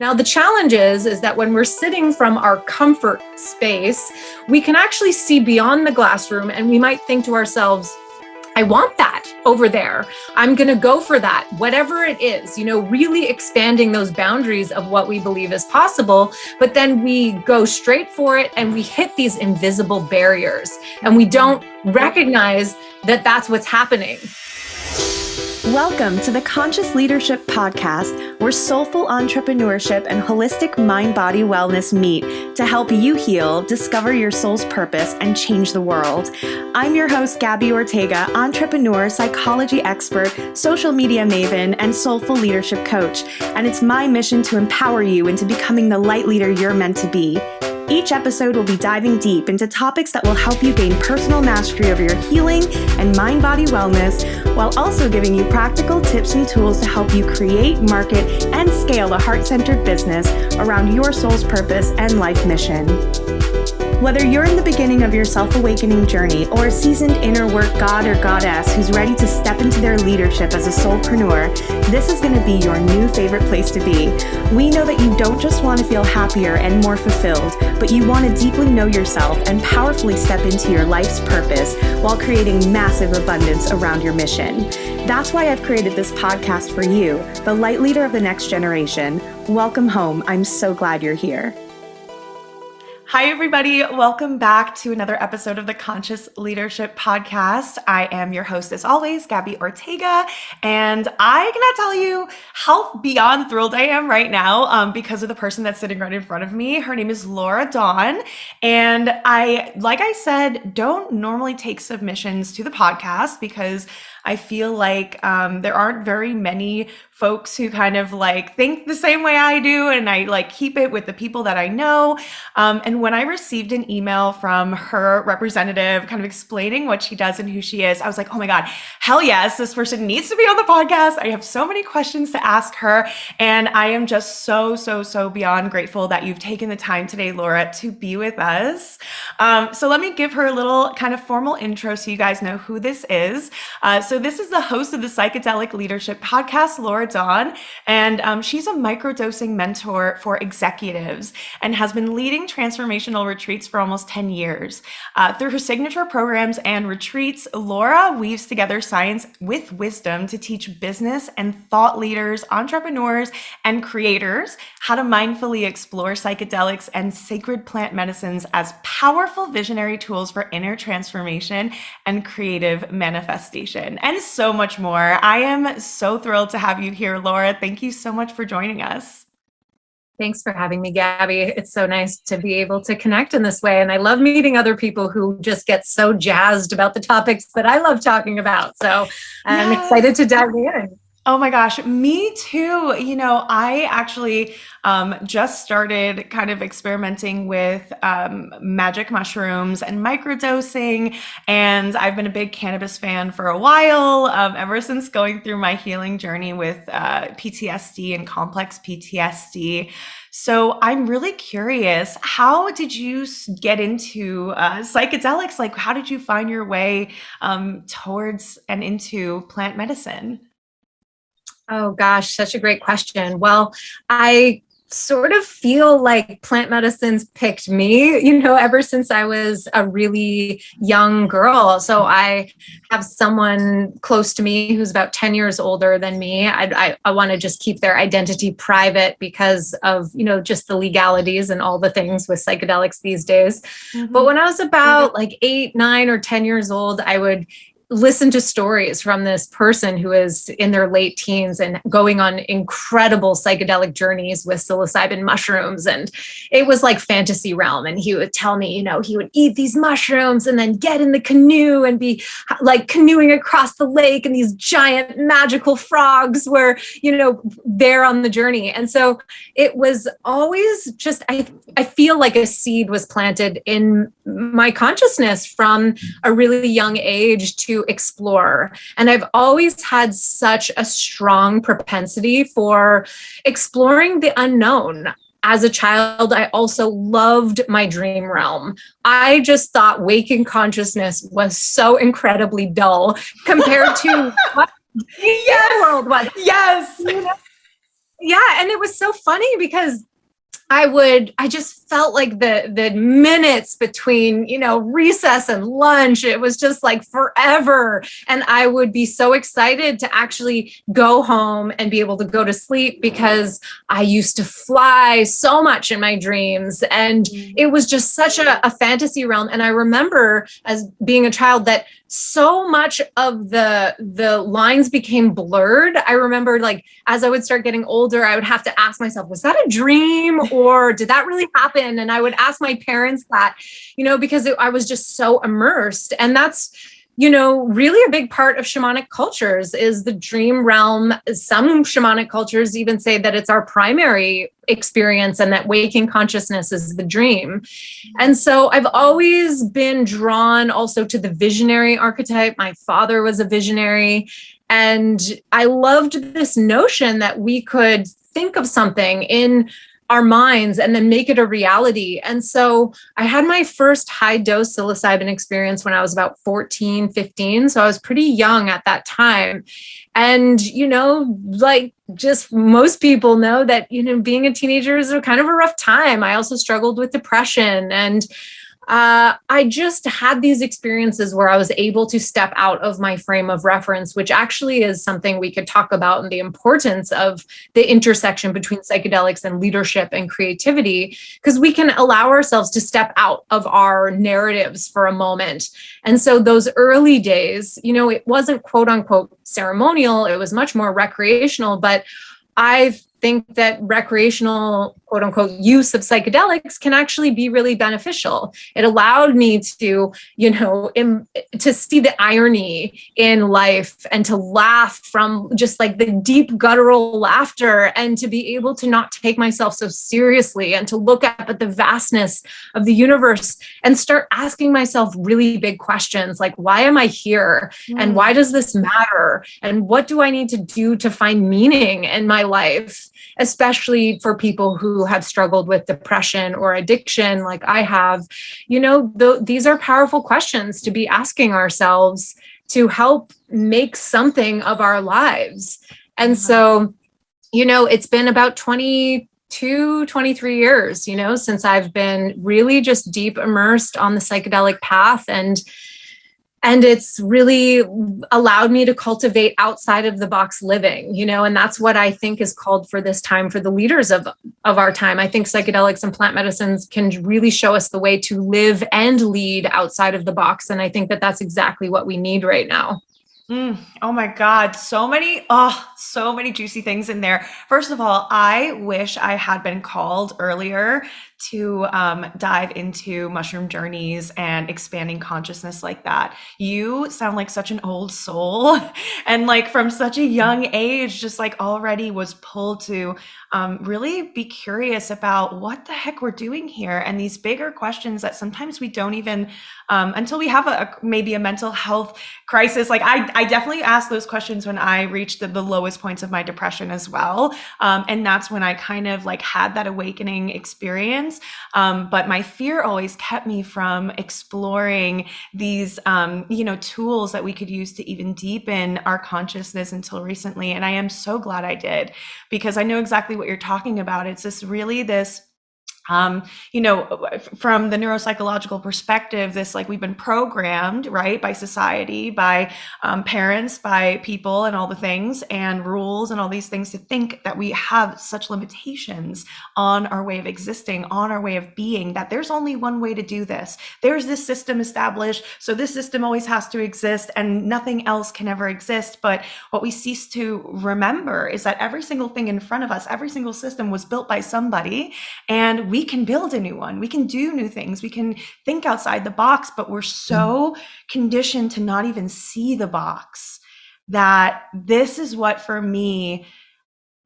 Now, the challenge is that when we're sitting from our comfort space, we can actually see beyond the glass room, and we might think to ourselves, I want that over there. I'm going to go for that, whatever it is, really expanding those boundaries of what we believe is possible. But then we go straight for it and we hit these invisible barriers, and we don't recognize that that's what's happening. Welcome to the Conscious Leadership Podcast, where soulful entrepreneurship and holistic mind-body wellness meet to help you heal, discover your soul's purpose, and change the world. I'm your host, Gabby Ortega, entrepreneur, psychology expert, social media maven, and soulful leadership coach. And it's my mission to empower you into becoming the light leader you're meant to be. Each episode will be diving deep into topics that will help you gain personal mastery over your healing and mind-body wellness, while also giving you practical tips and tools to help you create, market, and scale a heart-centered business around your soul's purpose and life mission. Whether you're in the beginning of your self-awakening journey or a seasoned inner work god or goddess who's ready to step into their leadership as a soulpreneur, this is going to be your new favorite place to be. We know that you don't just want to feel happier and more fulfilled, but you want to deeply know yourself and powerfully step into your life's purpose while creating massive abundance around your mission. That's why I've created this podcast for you, the light leader of the next generation. Welcome home. I'm so glad you're here. Hi, everybody. Welcome back to another episode of the Conscious Leadership Podcast. I am your host, as always, Gabby Ortega, and I cannot tell you how beyond thrilled I am right now because of the person that's sitting right in front of me. Her name is Laura Dawn, and like I said, don't normally take submissions to the podcast because I feel like there aren't very many folks who kind of think the same way I do, and I keep it with the people that I know. And when I received an email from her representative kind of explaining what she does and who she is, I was like, oh my God, hell yes, this person needs to be on the podcast. I have so many questions to ask her, and I am just so beyond grateful that you've taken the time today, Laura, to be with us. So let me give her a little kind of formal intro so you guys know who this is. So this is the host of the Psychedelic Leadership Podcast, Laura Dawn, and she's a microdosing mentor for executives and has been leading transformational retreats for almost 10 years. Through her signature programs and retreats, Laura weaves together science with wisdom to teach business and thought leaders, entrepreneurs, and creators how to mindfully explore psychedelics and sacred plant medicines as powerful visionary tools for inner transformation and creative manifestation, and so much more. I am so thrilled to have you here, Laura. Thank you so much for joining us. Thanks for having me, Gabby. It's so nice to be able to connect in this way. And I love meeting other people who just get so jazzed about the topics that I love talking about. So I'm excited to dive in. Oh my gosh, me too. I actually just started kind of experimenting with magic mushrooms and microdosing, and I've been a big cannabis fan for a while, ever since going through my healing journey with PTSD and complex PTSD. So I'm really curious, how did you get into psychedelics? How did you find your way towards and into plant medicine? Oh gosh, such a great question. Well, I sort of feel like plant medicine's picked me, ever since I was a really young girl. So I have someone close to me who's about 10 years older than me. I want to just keep their identity private because of, just the legalities and all the things with psychedelics these days. Mm-hmm. But when I was about 8, 9, or 10 years old, I would listen to stories from this person who is in their late teens and going on incredible psychedelic journeys with psilocybin mushrooms. And it was like fantasy realm. And he would tell me, he would eat these mushrooms and then get in the canoe and be canoeing across the lake. And these giant magical frogs were, there on the journey. And so it was always just, I feel like a seed was planted in my consciousness from a really young age to explore. And I've always had such a strong propensity for exploring the unknown. As a child, I also loved my dream realm. I just thought waking consciousness was so incredibly dull compared to what the world was. Yes. Yeah. And it was so funny because I just felt like the minutes between, recess and lunch, it was just like forever. And I would be so excited to actually go home and be able to go to sleep because I used to fly so much in my dreams. And it was just such a fantasy realm. And I remember as being a child that so much of the lines became blurred. I remember like as I would start getting older, I would have to ask myself, was that a dream or did that really happen? And I would ask my parents that, because I was just so immersed. And that's, really a big part of shamanic cultures is the dream realm. Some shamanic cultures even say that it's our primary experience and that waking consciousness is the dream. And so I've always been drawn also to the visionary archetype. My father was a visionary. And I loved this notion that we could think of something in our minds and then make it a reality. And so I had my first high dose psilocybin experience when I was about 14, 15. So I was pretty young at that time. And, like just most people know that, being a teenager is kind of a rough time. I also struggled with depression and I just had these experiences where I was able to step out of my frame of reference, which actually is something we could talk about and the importance of the intersection between psychedelics and leadership and creativity, because we can allow ourselves to step out of our narratives for a moment. And so those early days, it wasn't quote unquote ceremonial, it was much more recreational, but I think that recreational, quote unquote, use of psychedelics can actually be really beneficial. It allowed me to, to see the irony in life and to laugh from just like the deep guttural laughter and to be able to not take myself so seriously and to look up at the vastness of the universe and start asking myself really big questions like, why am I here? And why does this matter? And what do I need to do to find meaning in my life? Especially for people who have struggled with depression or addiction like I have, these are powerful questions to be asking ourselves to help make something of our lives. And so, it's been about 22, 23 years, since I've been really just deep immersed on the psychedelic path. And it's really allowed me to cultivate outside of the box living, and that's what I think is called for this time for the leaders of our time. I think psychedelics and plant medicines can really show us the way to live and lead outside of the box. And I think that that's exactly what we need right now. Oh my God. So many juicy things in there. First of all, I wish I had been called earlier to dive into mushroom journeys and expanding consciousness like that. You sound like such an old soul and like from such a young age, just like already was pulled to really be curious about what the heck we're doing here and these bigger questions that sometimes we don't even until we have maybe a mental health crisis. Like I definitely asked those questions when I reached the lowest points of my depression as well. And that's when I kind of like had that awakening experience. But my fear always kept me from exploring these, tools that we could use to even deepen our consciousness until recently. And I am so glad I did, because I know exactly what you're talking about. It's this from the neuropsychological perspective, this like we've been programmed, right, by society, by parents, by people and all the things and rules and all these things to think that we have such limitations on our way of existing, on our way of being, that there's only one way to do this. There's this system established, so this system always has to exist and nothing else can ever exist. But what we cease to remember is that every single thing in front of us, every single system was built by somebody, and we can build a new one. We can do new things. We can think outside the box, but we're so conditioned to not even see the box that this is what, for me,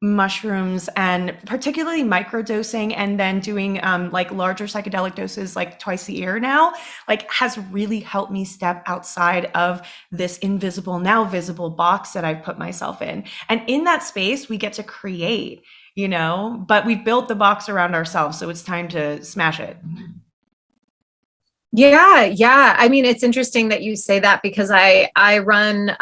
mushrooms and particularly microdosing and then doing like larger psychedelic doses like twice a year now, like has really helped me step outside of this invisible, now visible box that I've put myself in. And in that space, we get to create, but we've built the box around ourselves. So it's time to smash it. Yeah. I mean, it's interesting that you say that because I run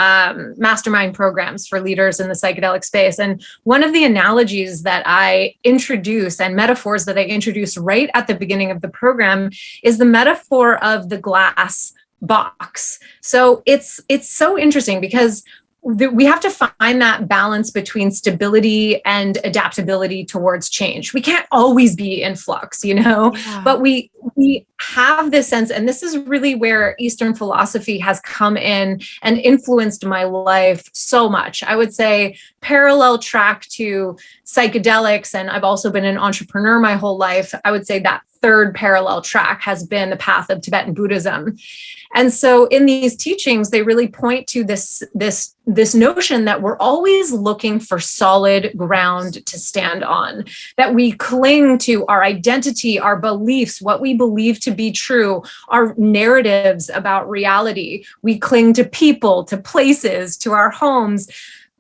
mastermind programs for leaders in the psychedelic space. And one of the analogies that I introduce and metaphors that I introduce right at the beginning of the program is the metaphor of the glass box. So it's so interesting because we have to find that balance between stability and adaptability towards change. We can't always be in flux, but we have this sense, and this is really where Eastern philosophy has come in and influenced my life so much. I would say parallel track to psychedelics, and I've also been an entrepreneur my whole life. I would say that third parallel track has been the path of Tibetan Buddhism. And so in these teachings, they really point to this notion that we're always looking for solid ground to stand on, that we cling to our identity, our beliefs, what we believe to be true, our narratives about reality. We cling to people, to places, to our homes,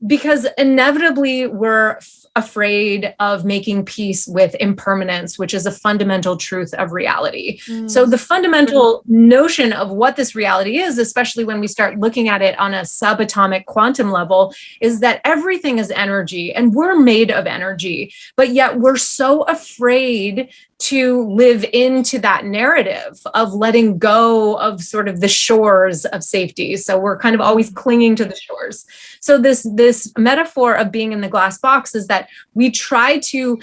because inevitably we're afraid of making peace with impermanence, which is a fundamental truth of reality. So the fundamental notion of what this reality is, especially when we start looking at it on a subatomic quantum level, is that everything is energy and we're made of energy, but yet we're so afraid to live into that narrative of letting go of sort of the shores of safety. So we're kind of always clinging to the shores. So this metaphor of being in the glass box is that we try to,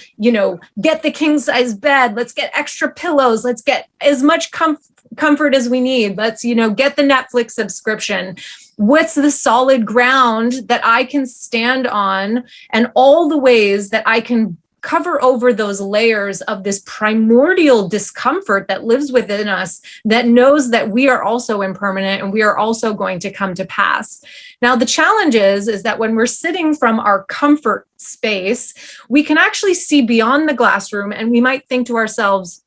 get the king size bed, let's get extra pillows, let's get as much comfort as we need. Let's, get the Netflix subscription. What's the solid ground that I can stand on, and all the ways that I can cover over those layers of this primordial discomfort that lives within us, that knows that we are also impermanent and we are also going to come to pass. Now, the challenge is that when we're sitting from our comfort space, we can actually see beyond the glass room, and we might think to ourselves,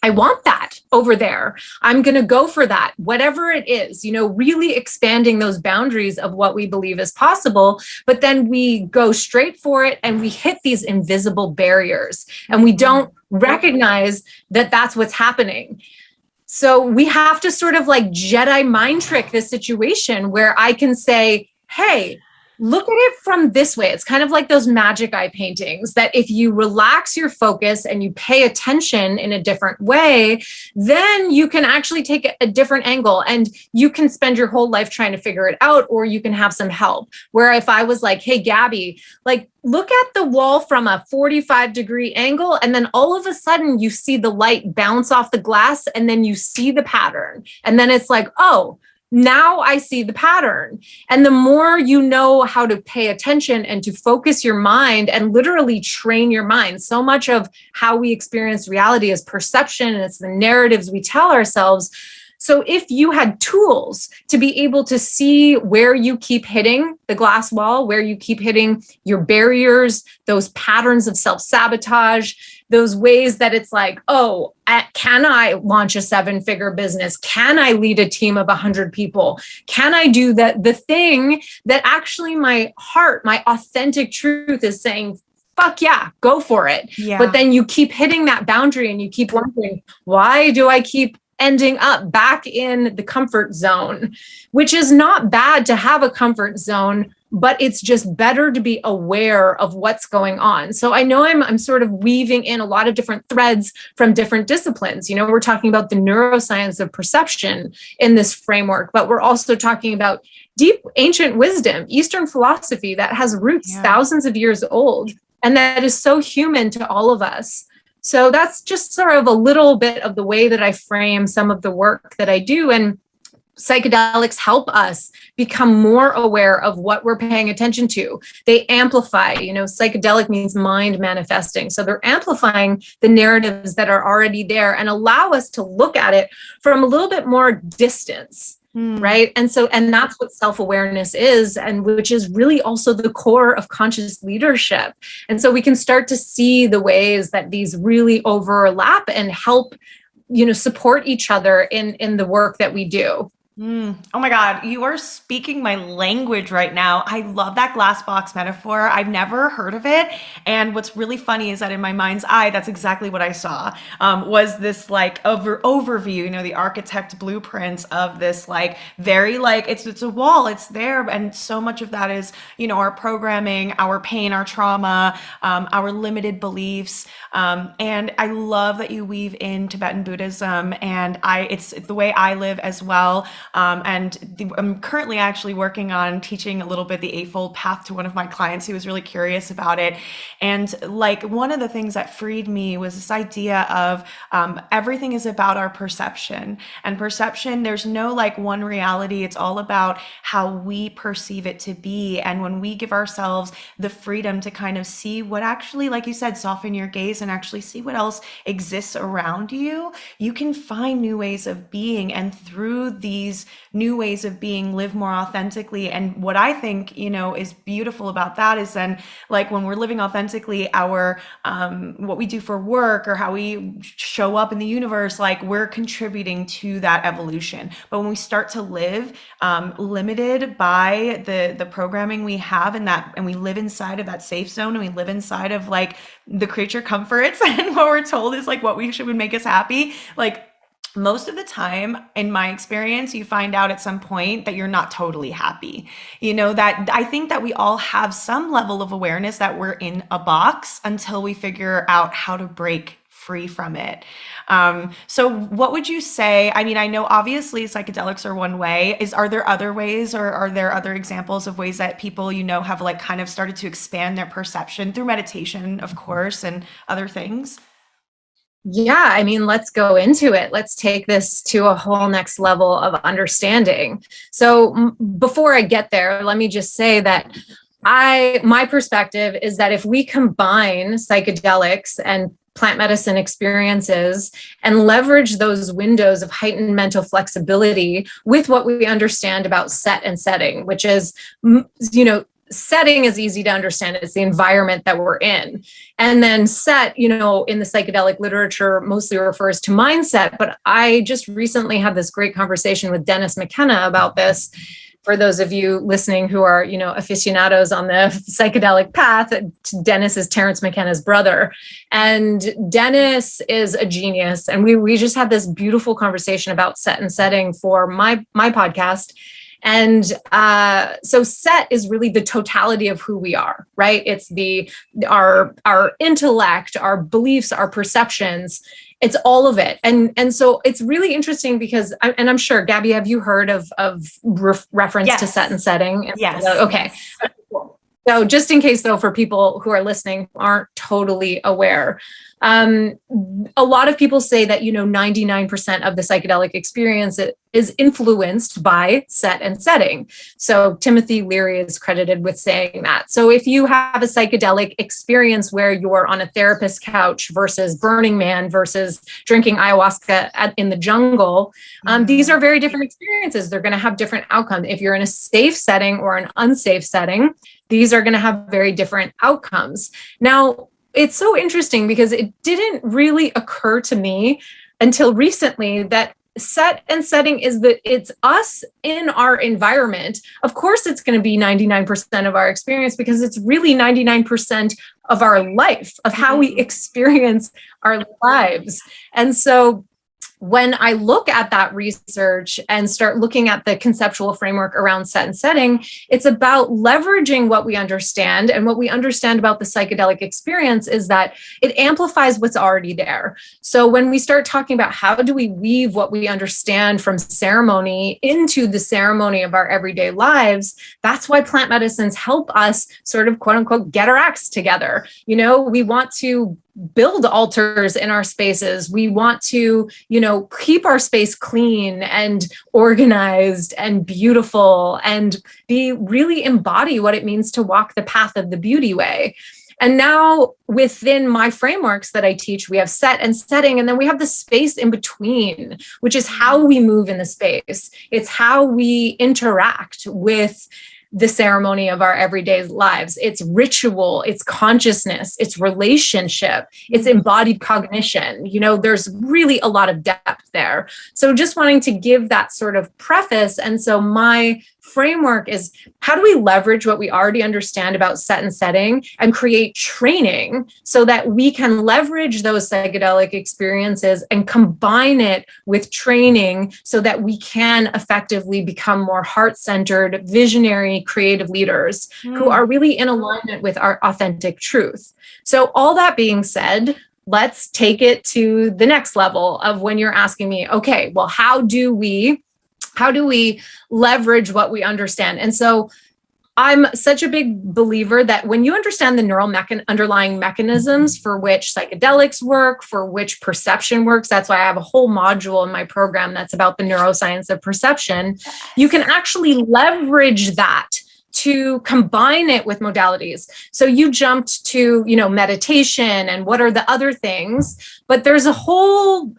I want that over there. I'm going to go for that, whatever it is, really expanding those boundaries of what we believe is possible. But then we go straight for it and we hit these invisible barriers and we don't recognize that that's what's happening. So we have to sort of like Jedi mind trick this situation where I can say, hey, look at it from this way. It's kind of like those magic eye paintings that if you relax your focus and you pay attention in a different way, then you can actually take a different angle and you can spend your whole life trying to figure it out, or you can have some help. Where if I was like, hey, Gabby, look at the wall from a 45-degree angle, and then all of a sudden you see the light bounce off the glass and then you see the pattern. And then it's like, oh, now I see the pattern. And the more you know how to pay attention and to focus your mind and literally train your mind, so much of how we experience reality is perception, and it's the narratives we tell ourselves. So if you had tools to be able to see where you keep hitting the glass wall, where you keep hitting your barriers, those patterns of self-sabotage, those ways that it's like, oh, can I launch a 7-figure business? Can I lead a team of 100 people? Can I do the thing that actually my heart, my authentic truth is saying, fuck yeah, go for it. Yeah. But then you keep hitting that boundary and you keep wondering, why do I keep ending up back in the comfort zone? Which is not bad to have a comfort zone, but it's just better to be aware of what's going on. So I know I'm sort of weaving in a lot of different threads from different disciplines. We're talking about the neuroscience of perception in this framework, but we're also talking about deep ancient wisdom, Eastern philosophy that has roots thousands of years old, and that is so human to all of us. So that's just sort of a little bit of the way that I frame some of the work that I do. And psychedelics help us become more aware of what we're paying attention to. They amplify, psychedelic means mind manifesting. So they're amplifying the narratives that are already there and allow us to look at it from a little bit more distance. Right. And that's what self-awareness is, and which is really also the core of conscious leadership. And so we can start to see the ways that these really overlap and help, support each other in the work that we do. Oh my God, you are speaking my language right now. I love that glass box metaphor. I've never heard of it. And what's really funny is that in my mind's eye, that's exactly what I saw. Was this like overview, the architect blueprints of this like very like it's a wall, it's there, and so much of that is our programming, our pain, our trauma, our limited beliefs. And I love that you weave in Tibetan Buddhism, and it's the way I live as well. I'm currently actually working on teaching a little bit the Eightfold Path to one of my clients who was really curious about it. And like one of the things that freed me was this idea of everything is about our perception. And perception, there's no like one reality. It's all about how we perceive it to be. And when we give ourselves the freedom to kind of see what actually, like you said, soften your gaze and actually see what else exists around you, you can find new ways of being. And through these new ways of being, live more authentically. And what I think, is beautiful about that is then like when we're living authentically, our what we do for work or how we show up in the universe, like we're contributing to that evolution. But when we start to live limited by the programming we have and we live inside of that safe zone, and we live inside of like the creature comforts and what we're told is like what would make us happy, like most of the time, in my experience, you find out at some point that you're not totally happy. That I think that we all have some level of awareness that we're in a box until we figure out how to break free from it. So what would you say? I mean, I know obviously psychedelics are one way. Are there other ways, or are there other examples of ways that people, have like kind of started to expand their perception through meditation, of course, and other things? Yeah, I mean, let's go into it. Let's take this to a whole next level of understanding. So before I get there, let me just say that my perspective is that if we combine psychedelics and plant medicine experiences and leverage those windows of heightened mental flexibility with what we understand about set and setting, which is, setting is easy to understand. It's the environment that we're in. And then set, in the psychedelic literature mostly refers to mindset. But I just recently had this great conversation with Dennis McKenna about this. For those of you listening who are, aficionados on the psychedelic path, Dennis is Terence McKenna's brother. And Dennis is a genius. And we just had this beautiful conversation about set and setting for my podcast. And so set is really the totality of who we are, right? It's our intellect, our beliefs, our perceptions. It's all of it. And so it's really interesting because, I'm sure, Gabby, have you heard of reference Yes. to set and setting? Yes. Okay. So just in case, though, for people who are listening who aren't totally aware, a lot of people say that, 99% of the psychedelic experience is influenced by set and setting. So Timothy Leary is credited with saying that. So if you have a psychedelic experience where you're on a therapist's couch versus Burning Man versus drinking ayahuasca in the jungle, these are very different experiences. They're going to have different outcomes. If you're in a safe setting or an unsafe setting, these are going to have very different outcomes. Now, it's so interesting because it didn't really occur to me until recently that set and setting it's us in our environment. Of course, it's going to be 99% of our experience because it's really 99% of our life, of how we experience our lives. And so when I look at that research and start looking at the conceptual framework around set and setting, it's about leveraging what we understand. And what we understand about the psychedelic experience is that it amplifies what's already there. So when we start talking about how do we weave what we understand from ceremony into the ceremony of our everyday lives, that's why plant medicines help us sort of, quote unquote, get our acts together. We want to build altars in our spaces. We want to, keep our space clean and organized and beautiful and really embody what it means to walk the path of the beauty way. And now within my frameworks that I teach, we have set and setting, and then we have the space in between, which is how we move in the space. It's how we interact with the ceremony of our everyday lives. It's ritual, it's consciousness, it's relationship, it's embodied cognition. There's really a lot of depth there. So just wanting to give that sort of preface. And so my framework is, how do we leverage what we already understand about set and setting and create training so that we can leverage those psychedelic experiences and combine it with training so that we can effectively become more heart-centered, visionary, creative leaders who are really in alignment with our authentic truth. So all that being said, let's take it to the next level of when you're asking me, okay, well, how do we leverage what we understand? And so I'm such a big believer that when you understand the neural underlying mechanisms for which psychedelics work, for which perception works, that's why I have a whole module in my program that's about the neuroscience of perception, you can actually leverage that to combine it with modalities. So you jumped to, meditation and what are the other things, but there's a whole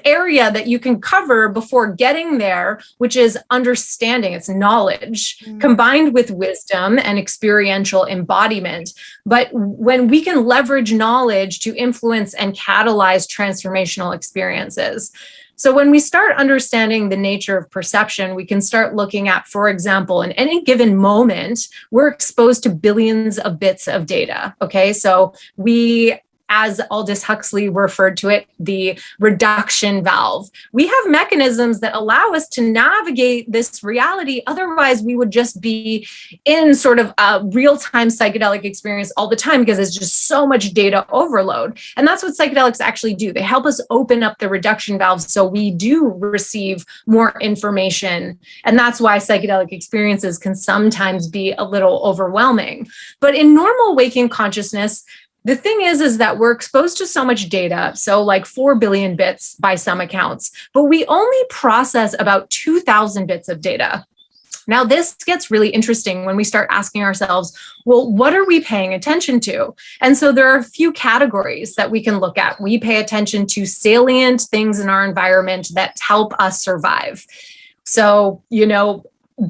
area that you can cover before getting there, which is understanding. It's knowledge combined with wisdom and experiential embodiment. But when we can leverage knowledge to influence and catalyze transformational experiences. So when we start understanding the nature of perception, we can start looking at, for example, in any given moment, we're exposed to billions of bits of data. Okay, so we, as Aldous Huxley referred to it, the reduction valve. We have mechanisms that allow us to navigate this reality. Otherwise, we would just be in sort of a real-time psychedelic experience all the time because there's just so much data overload. And that's what psychedelics actually do. They help us open up the reduction valve so we do receive more information. And that's why psychedelic experiences can sometimes be a little overwhelming. But in normal waking consciousness, the thing is that we're exposed to so much data, so like 4 billion bits by some accounts, but we only process about 2,000 bits of data. Now, this gets really interesting when we start asking ourselves, well, what are we paying attention to? And so there are a few categories that we can look at. We pay attention to salient things in our environment that help us survive. So,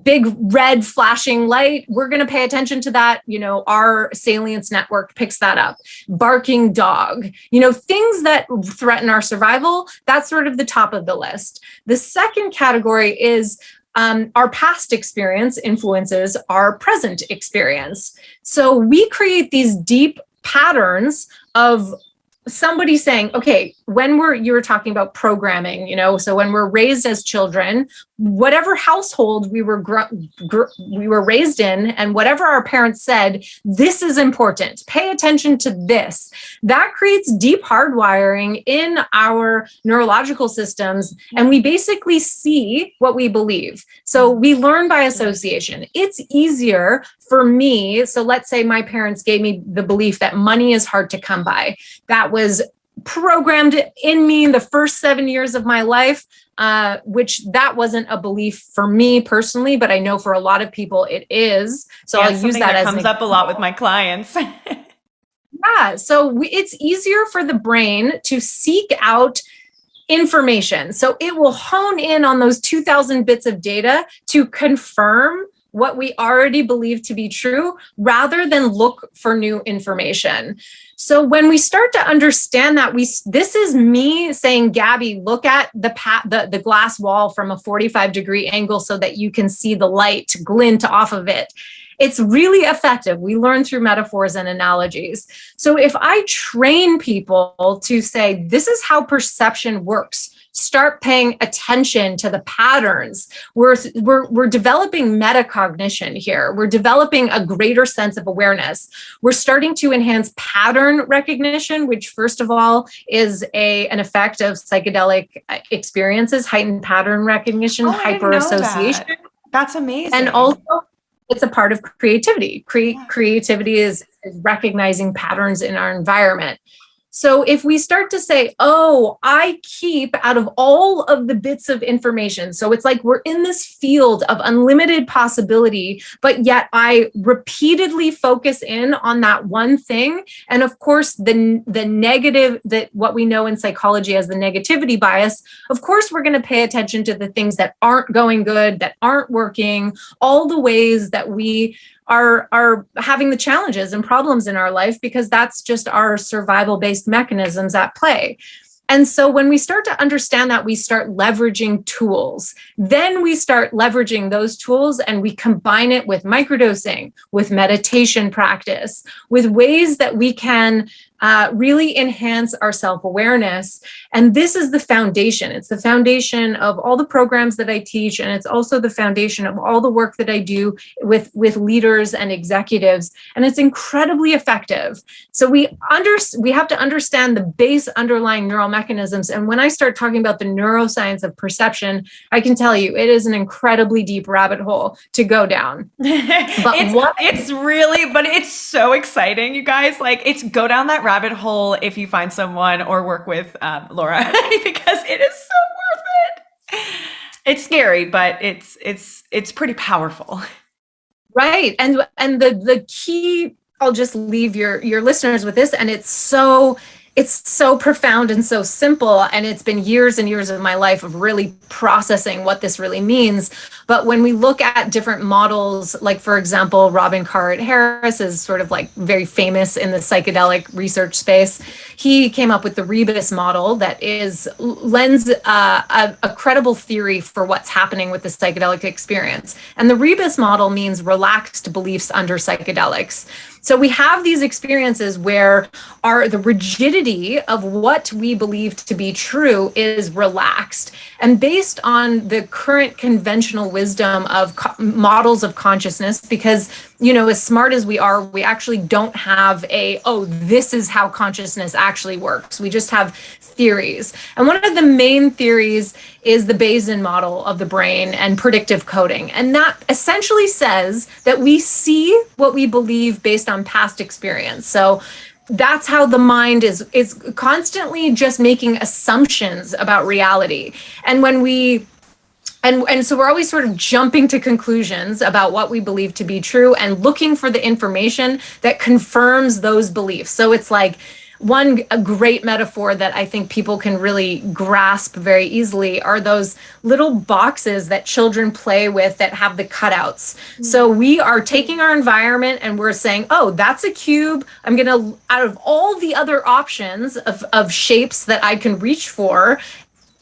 big red flashing light, we're going to pay attention to that. Our salience network picks that up. Barking dog, things that threaten our survival, that's sort of the top of the list. The second category is our past experience influences our present experience. So we create these deep patterns of somebody saying, okay, you were talking about programming, so when we're raised as children, whatever household we were raised in and whatever our parents said, this is important. Pay attention to this. That creates deep hardwiring in our neurological systems. And we basically see what we believe. So we learn by association. It's easier for me. So let's say my parents gave me the belief that money is hard to come by. That was programmed in me in the first 7 years of my life, which that wasn't a belief for me personally, but I know for a lot of people it is. So I'll use that as comes up a lot with my clients. Yeah. So it's easier for the brain to seek out information. So it will hone in on those 2,000 bits of data to confirm what we already believe to be true rather than look for new information. So when we start to understand that this is me saying, Gabby, look at the glass wall from a 45-degree angle so that you can see the light glint off of it. It's really effective. We learn through metaphors and analogies. So if I train people to say, this is how perception works, start paying attention to the patterns. We're developing metacognition here. We're developing a greater sense of awareness. We're starting to enhance pattern recognition, which first of all is an effect of psychedelic experiences, heightened pattern recognition, hyperassociation. That's amazing. And also it's a part of creativity. Creativity is recognizing patterns in our environment. So if we start to say, oh, I keep out of all of the bits of information, so it's like we're in this field of unlimited possibility, but yet I repeatedly focus in on that one thing. And of course, the negative, that what we know in psychology as the negativity bias, of course, we're going to pay attention to the things that aren't going good, that aren't working, all the ways that we are having the challenges and problems in our life, because that's just our survival based mechanisms at play. And so when we start to understand that, we start leveraging tools. Then we start leveraging those tools and we combine it with microdosing, with meditation practice, with ways that we can really enhance our self-awareness. And this is the foundation. It's the foundation of all the programs that I teach. And it's also the foundation of all the work that I do with leaders and executives. And it's incredibly effective. So we have to understand the base underlying neural mechanisms. And when I start talking about the neuroscience of perception, I can tell you it is an incredibly deep rabbit hole to go down. But it's so exciting, you guys. Like, it's go down that rabbit hole if you find someone or work with Laura, because it is so worth it. It's scary, but it's pretty powerful. Right. And the key, I'll just leave your listeners with this, and it's so profound and so simple. And it's been years and years of my life of really processing what this really means. But when we look at different models, like, for example, Robin Carhart-Harris is sort of like very famous in the psychedelic research space. He came up with the rebus model that lends a credible theory for what's happening with the psychedelic experience. And the rebus model means relaxed beliefs under psychedelics. So we have these experiences where the rigidity of what we believe to be true is relaxed. And based on the current conventional wisdom of models of consciousness, because, as smart as we are, we actually don't have this is how consciousness actually works. We just have theories. And one of the main theories is the Bayesian model of the brain and predictive coding. And that essentially says that we see what we believe based on past experience. So that's how the mind is constantly just making assumptions about reality. And when we And so we're always sort of jumping to conclusions about what we believe to be true and looking for the information that confirms those beliefs. So it's like a great metaphor that I think people can really grasp very easily are those little boxes that children play with that have the cutouts. Mm-hmm. So we are taking our environment and we're saying, oh, that's a cube. I'm going to, out of all the other options of shapes that I can reach for,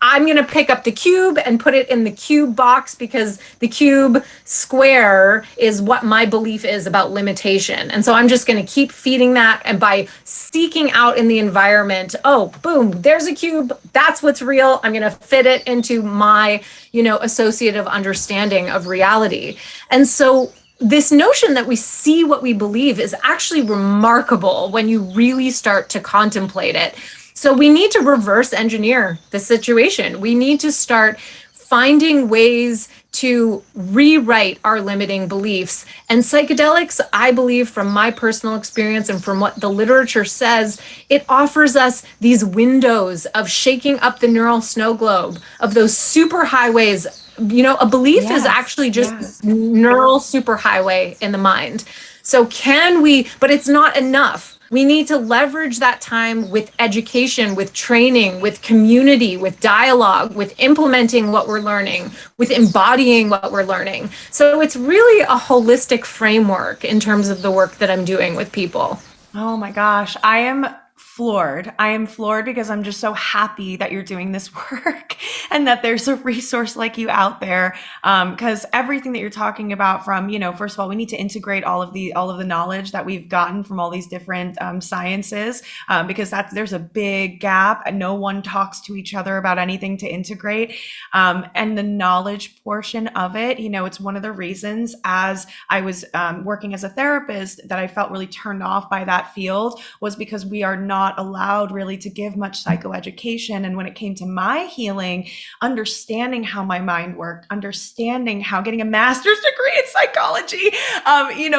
I'm going to pick up the cube and put it in the cube box because the cube square is what my belief is about limitation. And so I'm just going to keep feeding that. And by seeking out in the environment, oh, boom, there's a cube. That's what's real. I'm going to fit it into my, associative understanding of reality. And so this notion that we see what we believe is actually remarkable when you really start to contemplate it. So we need to reverse engineer the situation. We need to start finding ways to rewrite our limiting beliefs. And psychedelics, I believe, from my personal experience and from what the literature says, it offers us these windows of shaking up the neural snow globe, of those superhighways. A belief is actually just neural superhighway in the mind. So but it's not enough. We need to leverage that time with education, with training, with community, with dialogue, with implementing what we're learning, with embodying what we're learning. So it's really a holistic framework in terms of the work that I'm doing with people. Oh my gosh, I am floored. I am floored because I'm just so happy that you're doing this work and that there's a resource like you out there. Because everything that you're talking about from, first of all, we need to integrate all of the knowledge that we've gotten from all these different sciences, because there's a big gap and no one talks to each other about anything to integrate. And the knowledge portion of it, it's one of the reasons as I was working as a therapist that I felt really turned off by that field was because we are not allowed really to give much psychoeducation. And when it came to my healing, understanding how my mind worked, understanding how getting a master's degree in psychology,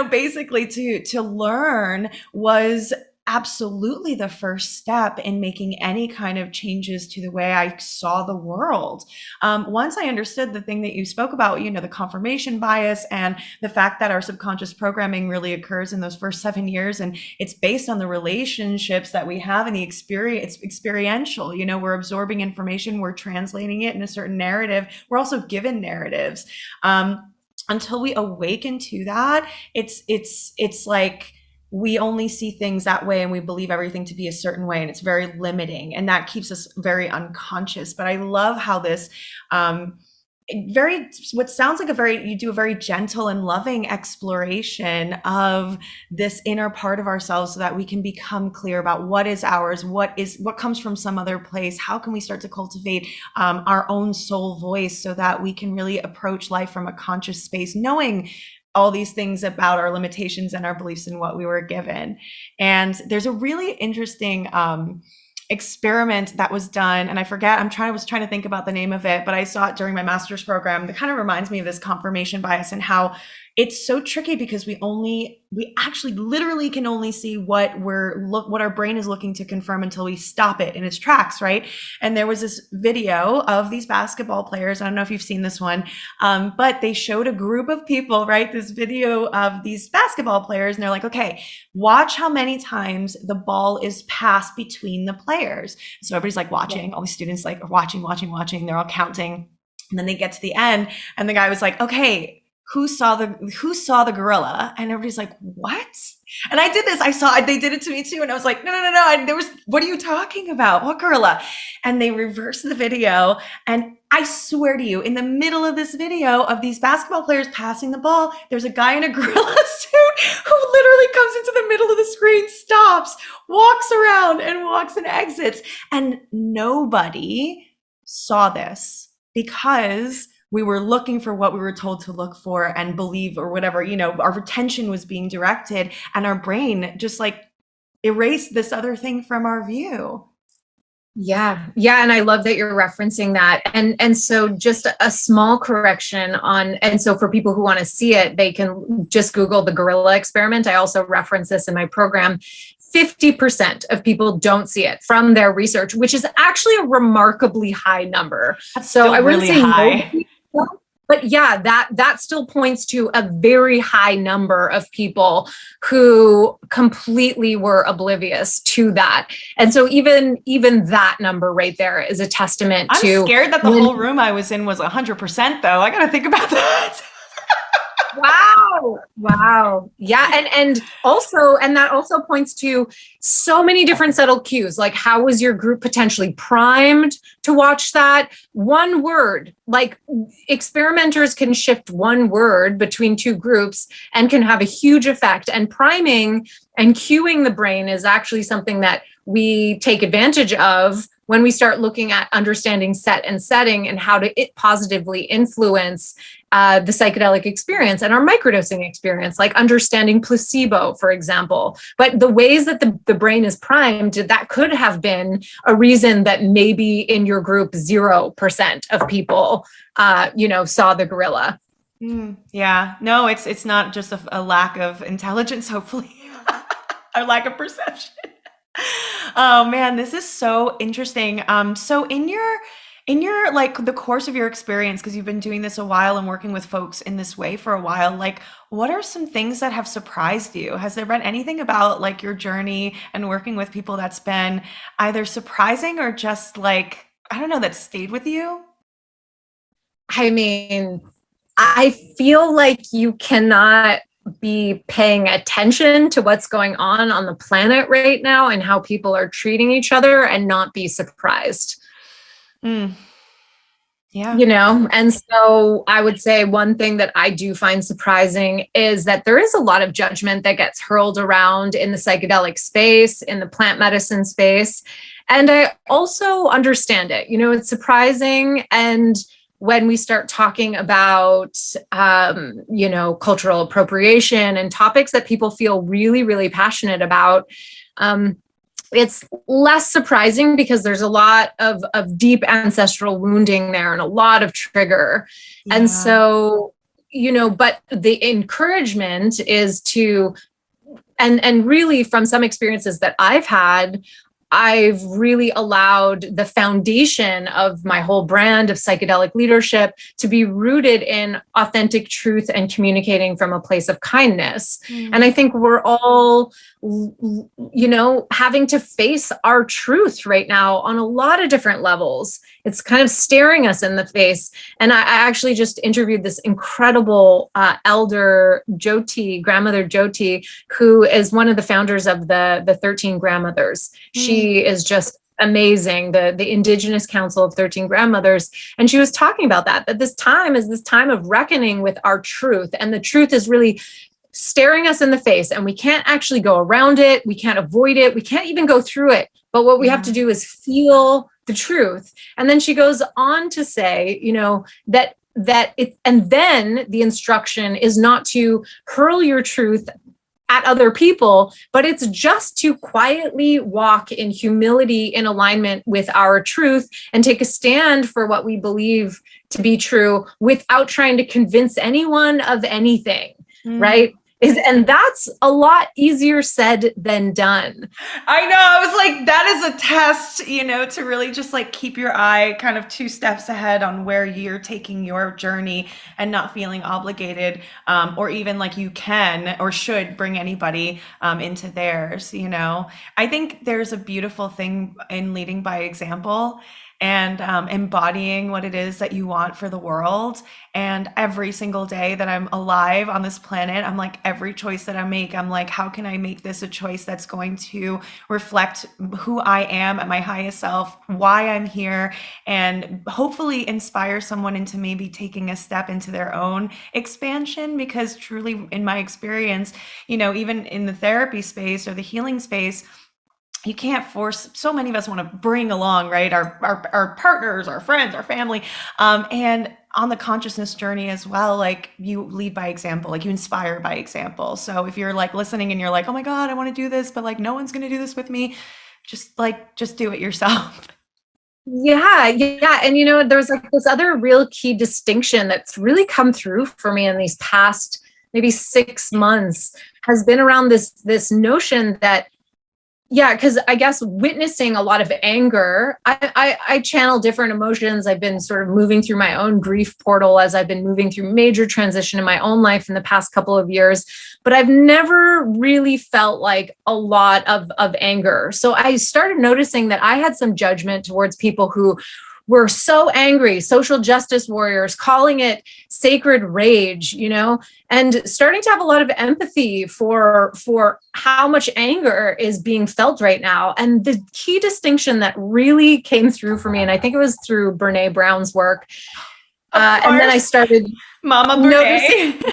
basically to learn was absolutely the first step in making any kind of changes to the way I saw the world. Once I understood the thing that you spoke about, the confirmation bias and the fact that our subconscious programming really occurs in those first 7 years, and it's based on the relationships that we have and the experience. It's experiential. We're absorbing information, we're translating it in a certain narrative. We're also given narratives. Until we awaken to that, it's like we only see things that way and we believe everything to be a certain way, and it's very limiting, and that keeps us very unconscious. But I love how this what sounds like you do a very gentle and loving exploration of this inner part of ourselves so that we can become clear about what is ours, what comes from some other place. How can we start to cultivate our own soul voice so that we can really approach life from a conscious space, knowing all these things about our limitations and our beliefs and what we were given. And there's a really interesting experiment that was done, and I forget, I was trying to think about the name of it, but I saw it during my master's program. That kind of reminds me of this confirmation bias and how it's so tricky, because we actually literally can only see what our brain is looking to confirm until we stop it in its tracks, right? And there was this video of these basketball players. I don't know if you've seen this one, but they showed a group of people, right? This video of these basketball players, and they're like, okay, watch how many times the ball is passed between the players. So everybody's like watching, all these students like are watching. They're all counting. And then they get to the end, and the guy was like, okay, who saw the gorilla? And everybody's like, what? And I did this. They did it to me too. And I was like, no. What are you talking about? What gorilla? And they reversed the video. And I swear to you, in the middle of this video of these basketball players passing the ball, there's a guy in a gorilla suit who literally comes into the middle of the screen, stops, walks around and exits. And nobody saw this because we were looking for what we were told to look for and believe, or whatever, our attention was being directed, and our brain just like erased this other thing from our view. Yeah. And I love that you're referencing that. And so just a small correction and so for people who want to see it, they can just Google the gorilla experiment. I also reference this in my program. 50% of people don't see it from their research, which is actually a remarkably high number. That's so I wouldn't say high. But yeah, that still points to a very high number of people who completely were oblivious to that. And so even that number right there is a testament to. I'm scared that the whole room I was in was 100% though. I got to think about that. Wow. Yeah. And that also points to so many different subtle cues. Like, how was your group potentially primed to watch that? One word, like experimenters can shift one word between two groups and can have a huge effect. And priming and cueing the brain is actually something that we take advantage of when we start looking at understanding set and setting and how to it positively influence the psychedelic experience and our microdosing experience, like understanding placebo, for example. But the ways that the brain is primed, that could have been a reason that maybe in your group 0% of people, saw the gorilla. Yeah, no, it's not just a lack of intelligence, hopefully, or lack of perception. Oh man, this is so interesting. So in your like the course of your experience, because you've been doing this a while and working with folks in this way for a while, like what are some things that have surprised you? Has there been anything about like your journey and working with people that's been either surprising or just like, I don't know, that stayed with you? I mean, I feel like you cannot be paying attention to what's going on the planet right now and how people are treating each other and not be surprised. Yeah. And so I would say one thing that I do find surprising is that there is a lot of judgment that gets hurled around in the psychedelic space, in the plant medicine space. And I also understand it. It's surprising. And when we start talking about, cultural appropriation and topics that people feel really, really passionate about, it's less surprising because there's a lot of deep ancestral wounding there and a lot of trigger. Yeah. And so, but the encouragement is to and really from some experiences that I've had, I've really allowed the foundation of my whole brand of psychedelic leadership to be rooted in authentic truth and communicating from a place of kindness. And I think we're all, having to face our truth right now on a lot of different levels. It's kind of staring us in the face. And I actually just interviewed this incredible elder grandmother Jyoti, who is one of the founders of the 13 Grandmothers. She is just amazing, the Indigenous Council of 13 Grandmothers. And she was talking about that this time is this time of reckoning with our truth. And the truth is really staring us in the face, and we can't actually go around it. We can't avoid it. We can't even go through it. But what we have to do is feel the truth. And then she goes on to say, that it, and then the instruction is not to hurl your truth at other people, but it's just to quietly walk in humility, in alignment with our truth, and take a stand for what we believe to be true without trying to convince anyone of anything, right? And that's a lot easier said than done. I know. I was like, that is a test, to really just like keep your eye kind of 2 steps ahead on where you're taking your journey and not feeling obligated, or even like you can or should bring anybody into theirs. I think there's a beautiful thing in leading by example and embodying what it is that you want for the world. And every single day that I'm alive on this planet, I'm like, every choice that I make, I'm like, how can I make this a choice that's going to reflect who I am at my highest self, why I'm here, and hopefully inspire someone into maybe taking a step into their own expansion. Because truly, in my experience, even in the therapy space or the healing space, you can't force. So many of us want to bring along, right, our partners, our friends, our family, and on the consciousness journey as well. Like, you lead by example, like you inspire by example. So if you're like listening and you're like, oh my God, I want to do this, but like no one's going to do this with me, just do it yourself. Yeah. And there's like this other real key distinction that's really come through for me in these past maybe 6 months, has been around this notion that, because I guess witnessing a lot of anger, I channel different emotions. I've been sort of moving through my own grief portal as I've been moving through major transition in my own life in the past couple of years, but I've never really felt like a lot of anger. So I started noticing that I had some judgment towards people who were so angry, social justice warriors, calling it sacred rage, and starting to have a lot of empathy for how much anger is being felt right now. And the key distinction that really came through for me, and I think it was through Brene Brown's work, and then I started Mama Brene.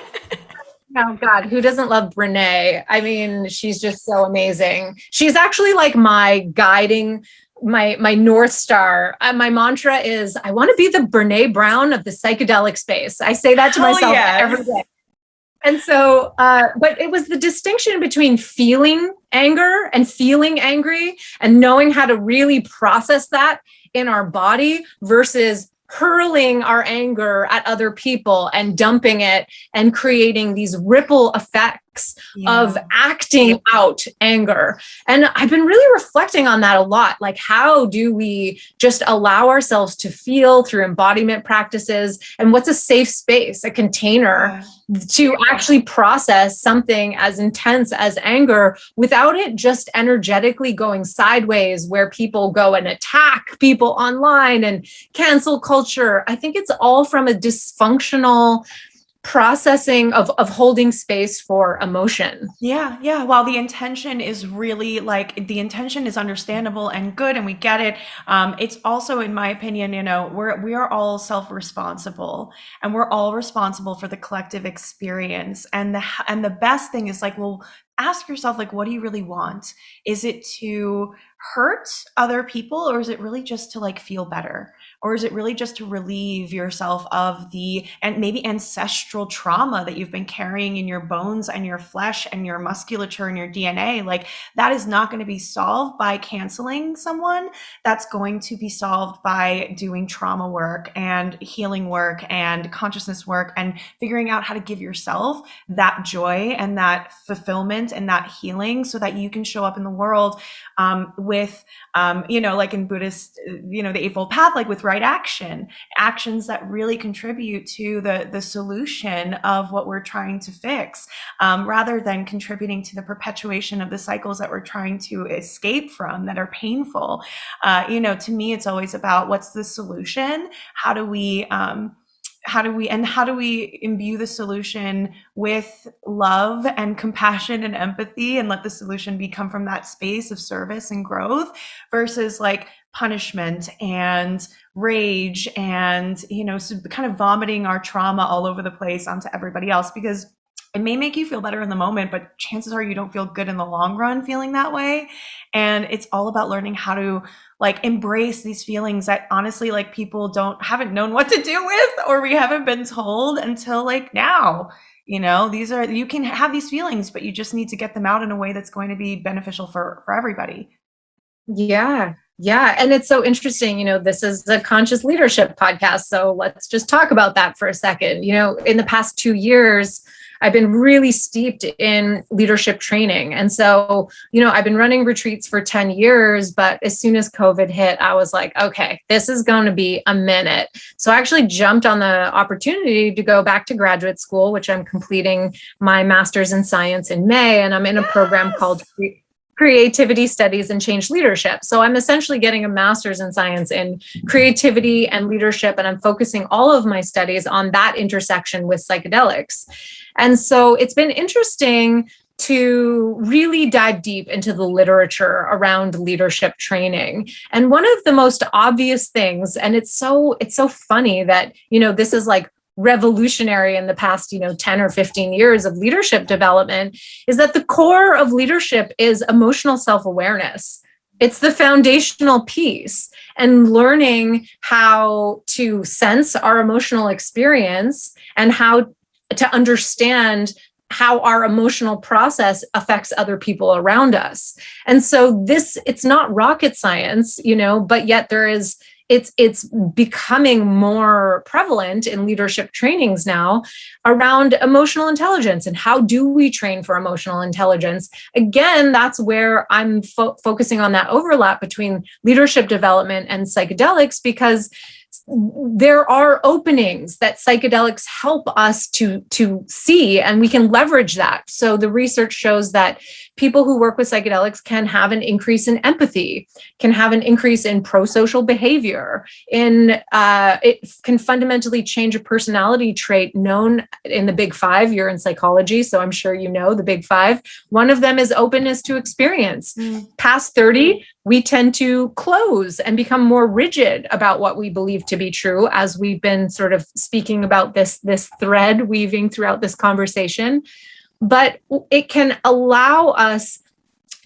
Oh God, who doesn't love Brene? I mean, she's just so amazing. She's actually like my guiding, my North Star. My mantra is, I want to be the Brene Brown of the psychedelic space. I say that to myself every day. And so, but it was the distinction between feeling anger and feeling angry and knowing how to really process that in our body versus hurling our anger at other people and dumping it and creating these ripple effects of acting out anger. And I've been really reflecting on that a lot. Like, how do we just allow ourselves to feel through embodiment practices? And what's a safe space, a container to actually process something as intense as anger without it just energetically going sideways, where people go and attack people online and cancel culture? I think it's all from a dysfunctional processing of holding space for emotion. Yeah. While the intention is really the intention is understandable and good, and we get it. It's also, in my opinion, we are all self-responsible, and we're all responsible for the collective experience. And the best thing is ask yourself, what do you really want? Is it to hurt other people, or is it really just to like feel better? Or is it really just to relieve yourself of the, and maybe ancestral trauma that you've been carrying in your bones and your flesh and your musculature and your DNA? Like, that is not going to be solved by canceling someone. That's going to be solved by doing trauma work and healing work and consciousness work and figuring out how to give yourself that joy and that fulfillment and that healing so that you can show up in the world with, like in Buddhist, the Eightfold Path, like with right actions that really contribute to the solution of what we're trying to fix, rather than contributing to the perpetuation of the cycles that we're trying to escape from that are painful. To me, it's always about what's the solution? How do we imbue the solution with love and compassion and empathy, and let the solution come from that space of service and growth versus like punishment and rage and, so kind of vomiting our trauma all over the place onto everybody else, because it may make you feel better in the moment, but chances are you don't feel good in the long run feeling that way. And it's all about learning how to like embrace these feelings that honestly, like people haven't known what to do with, or we haven't been told until like now. You can have these feelings, but you just need to get them out in a way that's going to be beneficial for everybody. Yeah. Yeah. And it's so interesting, this is a conscious leadership podcast. So let's just talk about that for a second. In the past 2 years, I've been really steeped in leadership training. And so, I've been running retreats for 10 years, but as soon as COVID hit, I was like, okay, this is going to be a minute. So I actually jumped on the opportunity to go back to graduate school, which I'm completing my master's in science in May. And I'm in a program called Creativity Studies and Change Leadership. So I'm essentially getting a master's in science in creativity and leadership, and I'm focusing all of my studies on that intersection with psychedelics. And so it's been interesting to really dive deep into the literature around leadership training. And one of the most obvious things, and it's so funny that, this is like revolutionary in the past, 10 or 15 years of leadership development, is that the core of leadership is emotional self-awareness. It's the foundational piece, and learning how to sense our emotional experience and how to understand how our emotional process affects other people around us. And so it's not rocket science, but yet it's becoming more prevalent in leadership trainings now around emotional intelligence and how do we train for emotional intelligence. Again, that's where I'm focusing on that overlap between leadership development and psychedelics, because there are openings that psychedelics help us to see, and we can leverage that. So the research shows that people who work with psychedelics can have an increase in empathy, can have an increase in pro-social behavior, it can fundamentally change a personality trait known in the Big Five. You're in psychology, so I'm sure the Big Five. One of them is openness to experience. Past 30, we tend to close and become more rigid about what we believe to be true, as we've been sort of speaking about this thread weaving throughout this conversation. But it can allow us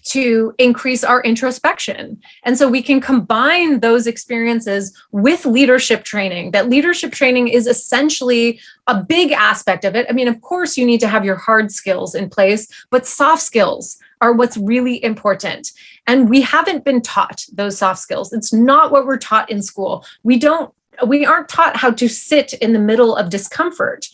to increase our introspection. And so we can combine those experiences with leadership training. That leadership training is essentially a big aspect of it. I mean, of course, you need to have your hard skills in place, but soft skills are what's really important. And we haven't been taught those soft skills. It's not what we're taught in school. We aren't taught how to sit in the middle of discomfort.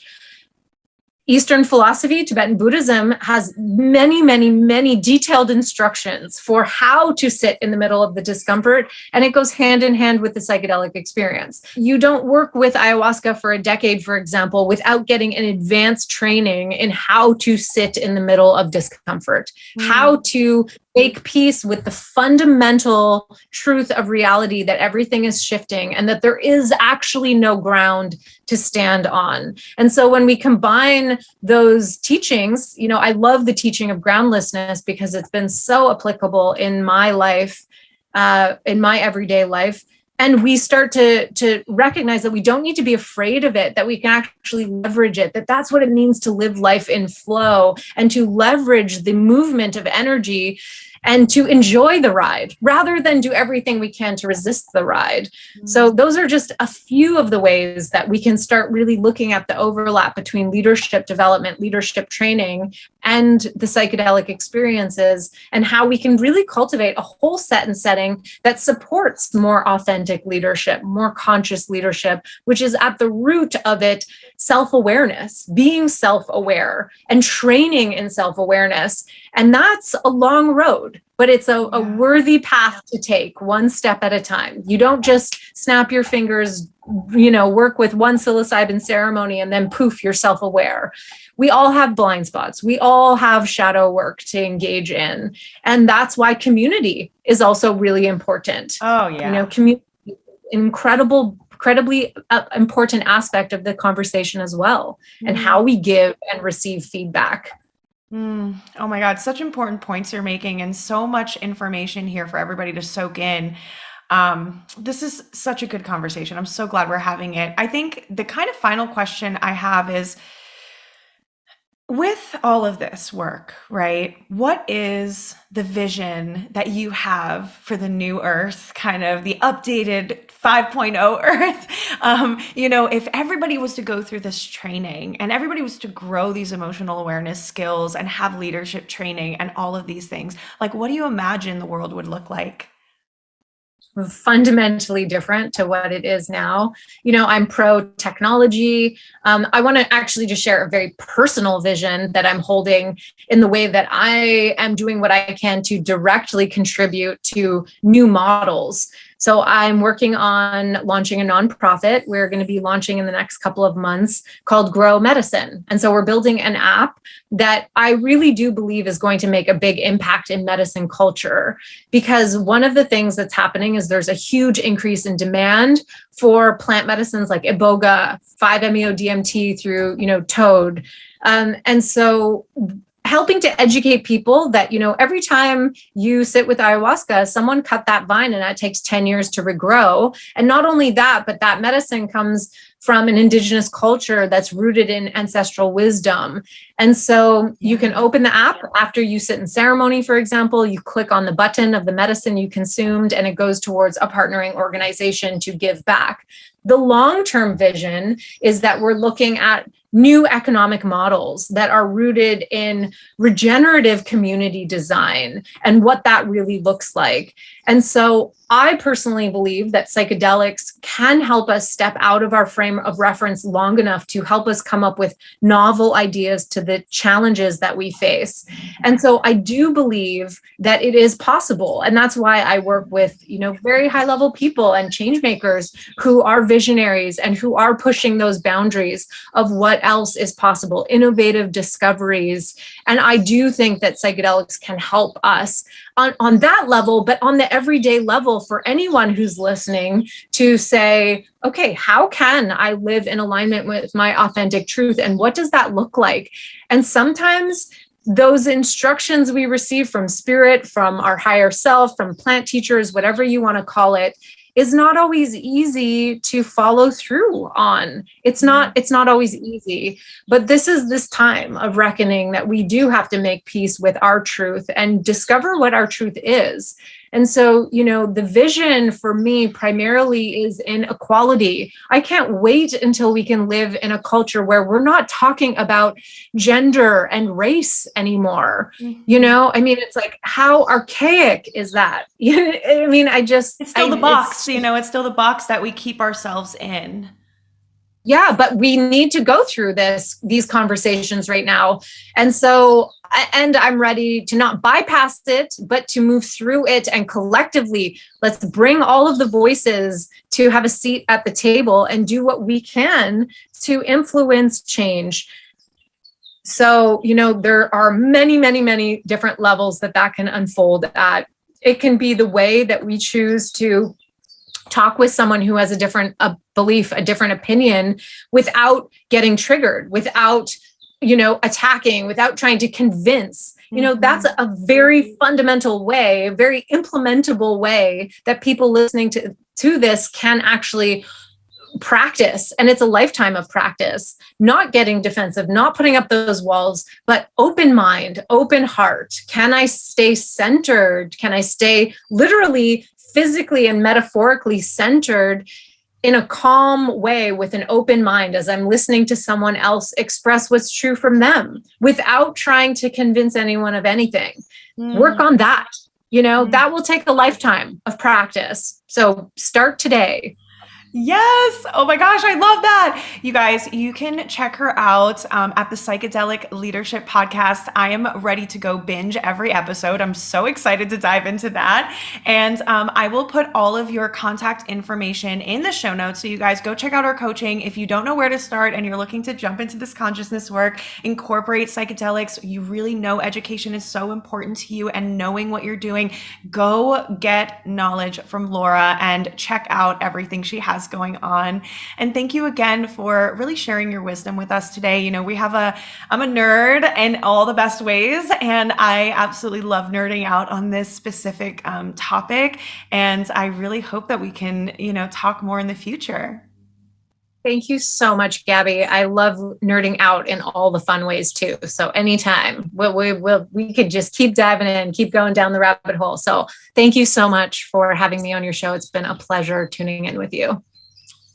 Eastern philosophy, Tibetan Buddhism, has many, many, many detailed instructions for how to sit in the middle of the discomfort, and it goes hand in hand with the psychedelic experience. You don't work with ayahuasca for a decade, for example, without getting an advanced training in how to sit in the middle of discomfort, how to make peace with the fundamental truth of reality that everything is shifting and that there is actually no ground to stand on. And so when we combine those teachings, I love the teaching of groundlessness because it's been so applicable in my life, in my everyday life. And we start to recognize that we don't need to be afraid of it, that we can actually leverage it, that that's what it means to live life in flow and to leverage the movement of energy. and to enjoy the ride rather than do everything we can to resist the ride. So those are just a few of the ways that we can start really looking at the overlap between leadership development, leadership training, and the psychedelic experiences, and how we can really cultivate a whole set and setting that supports more authentic leadership, more conscious leadership, which is at the root of it, self-awareness, being self-aware and training in self-awareness. And that's a long road, but it's a worthy path to take one step at a time. You don't just snap your fingers, work with one psilocybin ceremony and then poof, you're self-aware. We all have blind spots. We all have shadow work to engage in. And that's why community is also really important. Oh, yeah. Community, incredibly important aspect of the conversation as well, and how we give and receive feedback. Oh my God, such important points you're making, and so much information here for everybody to soak in. This is such a good conversation. I'm so glad we're having it. I think the kind of final question I have is, with all of this work, right? What is the vision that you have for the new Earth, kind of the updated 5.0 Earth? If everybody was to go through this training and everybody was to grow these emotional awareness skills and have leadership training and all of these things, like, what do you imagine the world would look like? Fundamentally different to what it is now. I'm pro technology. I want to actually just share a very personal vision that I'm holding in the way that I am doing what I can to directly contribute to new models. So I'm working on launching a nonprofit. We're going to be launching in the next couple of months, called Grow Medicine. And so we're building an app that I really do believe is going to make a big impact in medicine culture. Because one of the things that's happening is there's a huge increase in demand for plant medicines like iboga, 5-MeO-DMT through, toad. And so helping to educate people that, every time you sit with ayahuasca, someone cut that vine and that takes 10 years to regrow. And not only that, but that medicine comes from an indigenous culture that's rooted in ancestral wisdom. And so you can open the app after you sit in ceremony, for example, you click on the button of the medicine you consumed, and it goes towards a partnering organization to give back. The long-term vision is that we're looking at new economic models that are rooted in regenerative community design and what that really looks like. And so I personally believe that psychedelics can help us step out of our frame of reference long enough to help us come up with novel ideas to the challenges that we face. And so I do believe that it is possible. And that's why I work with, very high level people and change makers who are visionaries and who are pushing those boundaries of what else is possible, innovative discoveries. And I do think that psychedelics can help us on that level, but on the everyday level for anyone who's listening to say, okay, how can I live in alignment with my authentic truth? And what does that look like? And sometimes those instructions we receive from spirit, from our higher self, from plant teachers, whatever you want to call it, is not always easy to follow through on. It's not always easy, but this is this time of reckoning that we do have to make peace with our truth and discover what our truth is. And so, the vision for me primarily is in equality. I can't wait until we can live in a culture where we're not talking about gender and race anymore. It's like, how archaic is that? It's still the box, it's still the box that we keep ourselves in. Yeah, but we need to go through these conversations right now. And so, I'm ready to not bypass it, but to move through it. And collectively, let's bring all of the voices to have a seat at the table and do what we can to influence change. So, there are many, many, many different levels that can unfold at. It can be the way that we choose to talk with someone who has a different belief, a different opinion, without getting triggered, without, attacking, without trying to convince. That's a very fundamental way, a very implementable way that people listening to this can actually practice, and it's a lifetime of practice, not getting defensive, not putting up those walls, but open mind, open heart. Can I stay centered? Can I stay literally, physically, and metaphorically centered in a calm way with an open mind as I'm listening to someone else express what's true from them without trying to convince anyone of anything? Work on that. That will take a lifetime of practice. So start today. Yes. Oh my gosh. I love that. You guys, you can check her out at the Psychedelic Leadership Podcast. I am ready to go binge every episode. I'm so excited to dive into that. And I will put all of your contact information in the show notes. So you guys go check out our coaching. If you don't know where to start and you're looking to jump into this consciousness work, incorporate psychedelics, you really know education is so important to you and knowing what you're doing, go get knowledge from Laura and check out everything she has going on. And thank you again for really sharing your wisdom with us today. I'm a nerd in all the best ways, and I absolutely love nerding out on this specific topic. And I really hope that we can, talk more in the future. Thank you so much, Gabby. I love nerding out in all the fun ways too. So anytime we could just keep diving in, keep going down the rabbit hole. So thank you so much for having me on your show. It's been a pleasure tuning in with you.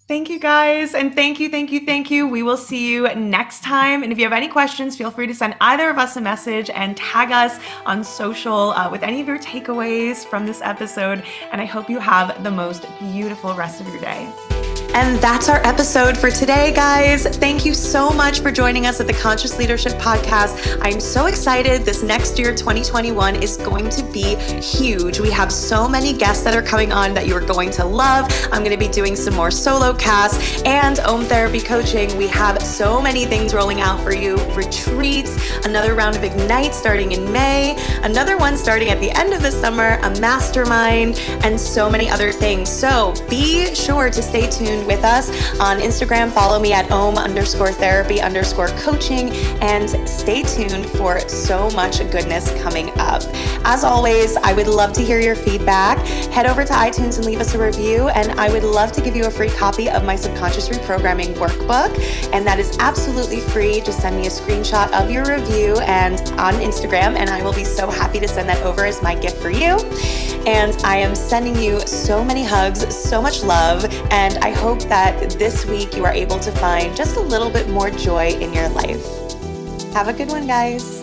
Thank you guys. And thank you. We will see you next time. And if you have any questions, feel free to send either of us a message and tag us on social with any of your takeaways from this episode. And I hope you have the most beautiful rest of your day. And that's our episode for today, guys. Thank you so much for joining us at the Conscious Leadership Podcast. I'm so excited. This next year, 2021, is going to be huge. We have so many guests that are coming on that you're going to love. I'm going to be doing some more solo casts and Om Therapy coaching. We have so many things rolling out for you. Retreats, another round of Ignite starting in May, another one starting at the end of the summer, a mastermind, and so many other things. So be sure to stay tuned with us on Instagram. Follow me at om_therapy_coaching and stay tuned for so much goodness coming up. As always, I would love to hear your feedback. Head over to iTunes and leave us a review, and I would love to give you a free copy of my subconscious reprogramming workbook, and that is absolutely free. Just send me a screenshot of your review and on Instagram, and I will be so happy to send that over as my gift for you. And I am sending you so many hugs, so much love, and I hope that this week you are able to find just a little bit more joy in your life. Have a good one, guys.